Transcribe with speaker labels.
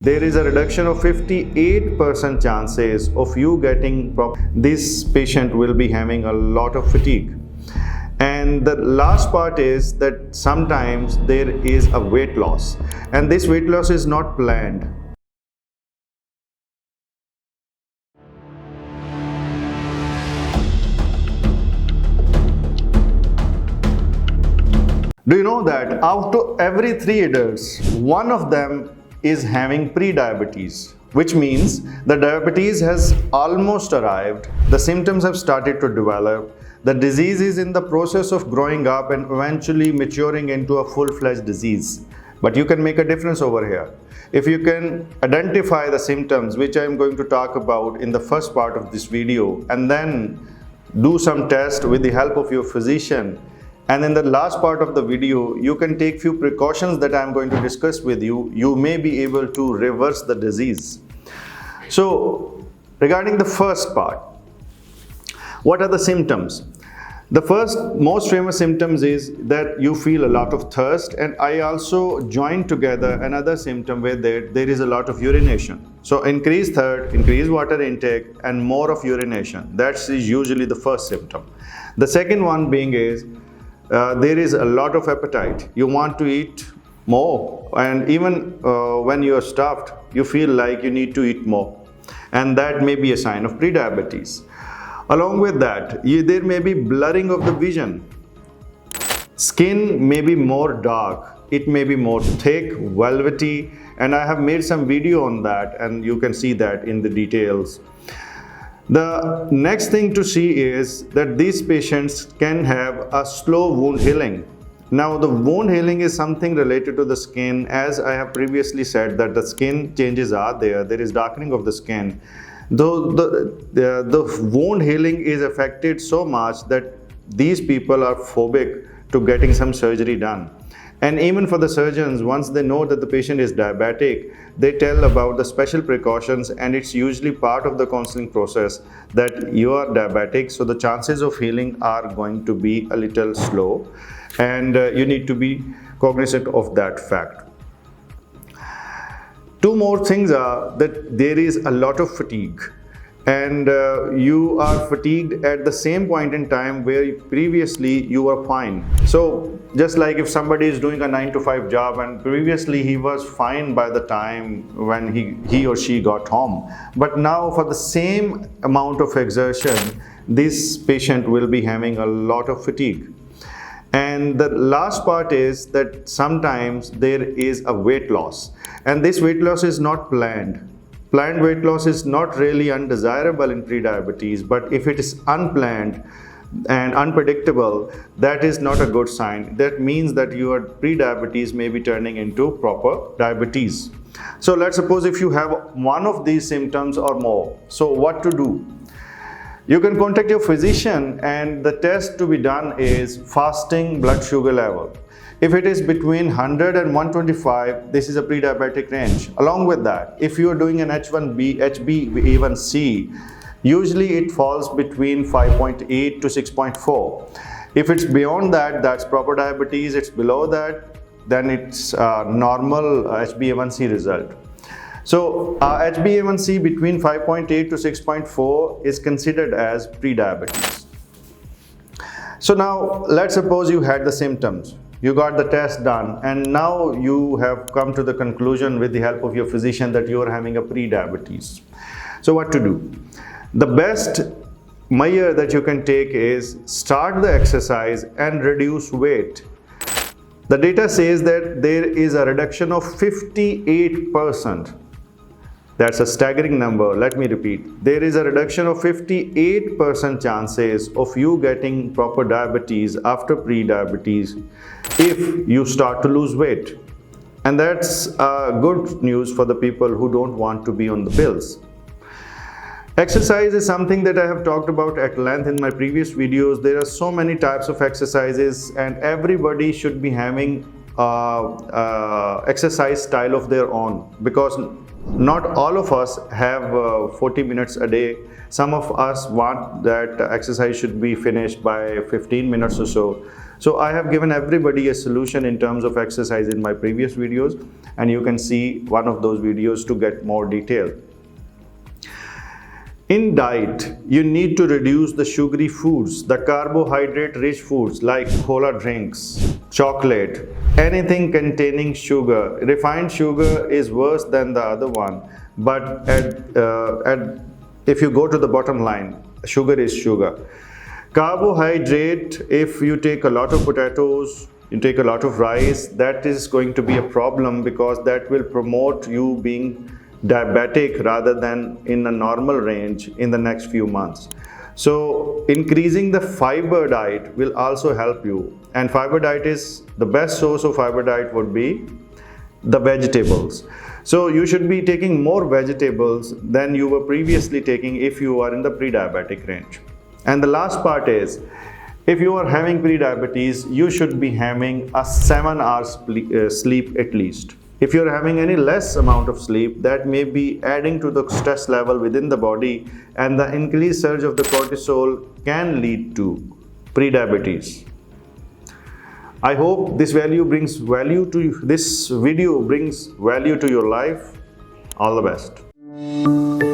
Speaker 1: There is a reduction of 58% chances of you getting this patient will be having a lot of fatigue. And the last part is that sometimes there is a weight loss, and this weight loss is not planned. Do you know that out of every 3 adults, one of them is having prediabetes, which means the diabetes has almost arrived, the symptoms have started to develop, the disease is in the process of growing up and eventually maturing into a full-fledged disease. But you can make a difference over here. If you can identify the symptoms, which I am going to talk about in the first part of this video, and then do some tests with the help of your physician, and in the last part of the video, you can take few precautions that I am going to discuss with you. You may be able to reverse the disease. So, regarding the first part, what are the symptoms? The first most famous symptoms is that you feel a lot of thirst, and I also joined together another symptom where there is a lot of urination. So increased thirst, increased water intake, and more of urination. That is usually the first symptom. The second one being is there is a lot of appetite. You want to eat more, and even when you are stuffed, you feel like you need to eat more, and that may be a sign of prediabetes. Along with that, there may be blurring of the vision. Skin may be more dark, it may be more thick, velvety, and I have made some video on that, and you can see that in the details. The next thing to see is that these patients can have a slow wound healing. Now, the wound healing is something related to the skin. As I have previously said, that the skin changes are there is darkening of the skin. Though the wound healing is affected so much that these people are phobic to getting some surgery done. And even for the surgeons, once they know that the patient is diabetic, they tell about the special precautions, and it's usually part of the counseling process that you are diabetic, so the chances of healing are going to be a little slow, and you need to be cognizant of that fact. Two more things are that there is a lot of fatigue, and you are fatigued at the same point in time where previously you were fine. So just like if somebody is doing a 9-to-5 job and previously he was fine by the time when he or she got home, but now for the same amount of exertion, this patient will be having a lot of fatigue. And the last part is that sometimes there is a weight loss, and this weight loss is not planned. Planned weight loss is not really undesirable in prediabetes, but if it is unplanned and unpredictable, that is not a good sign. That means that your prediabetes may be turning into proper diabetes. So let's suppose if you have one of these symptoms or more, so what to do? You can contact your physician, and the test to be done is fasting blood sugar level. If it is between 100 and 125, this is a pre-diabetic range. Along with that, if you are doing an HbA1c, usually it falls between 5.8 to 6.4. If it's beyond that, that's proper diabetes. It's below that, then it's normal HbA1c result. So HbA1c between 5.8 to 6.4 is considered as pre-diabetes. So now let's suppose you had the symptoms. You got the test done, and now you have come to the conclusion with the help of your physician that you are having a pre-diabetes. So what to do? The best measure that you can take is start the exercise and reduce weight. The data says that there is a reduction of 58%. That's a staggering number. Let me repeat. There is a reduction of 58% chances of you getting proper diabetes after pre-diabetes if you start to lose weight. And that's good news for the people who don't want to be on the pills. Exercise is something that I have talked about at length in my previous videos. There are so many types of exercises, and everybody should be having exercise style of their own, because not all of us have 40 minutes a day. Some of us want that exercise should be finished by 15 minutes or so. So I have given everybody a solution in terms of exercise in my previous videos, and you can see one of those videos to get more detail. In diet, you need to reduce the sugary foods, the carbohydrate-rich foods like cola drinks, chocolate, anything containing sugar. Refined sugar is worse than the other one, but if you go to the bottom line, sugar is sugar. Carbohydrate, if you take a lot of potatoes, you take a lot of rice, that is going to be a problem because that will promote you being diabetic rather than in a normal range in the next few months. So increasing the fiber diet will also help you, and fiber diet is the best source of fiber diet would be the vegetables. So you should be taking more vegetables than you were previously taking if you are in the pre-diabetic range. And the last part is, if you are having pre-diabetes, you should be having a 7 hours sleep at least. If you're having any less amount of sleep, that may be adding to the stress level within the body, and the increased surge of the cortisol can lead to prediabetes. I hope this video brings value to you. This video brings value to your life. All the best.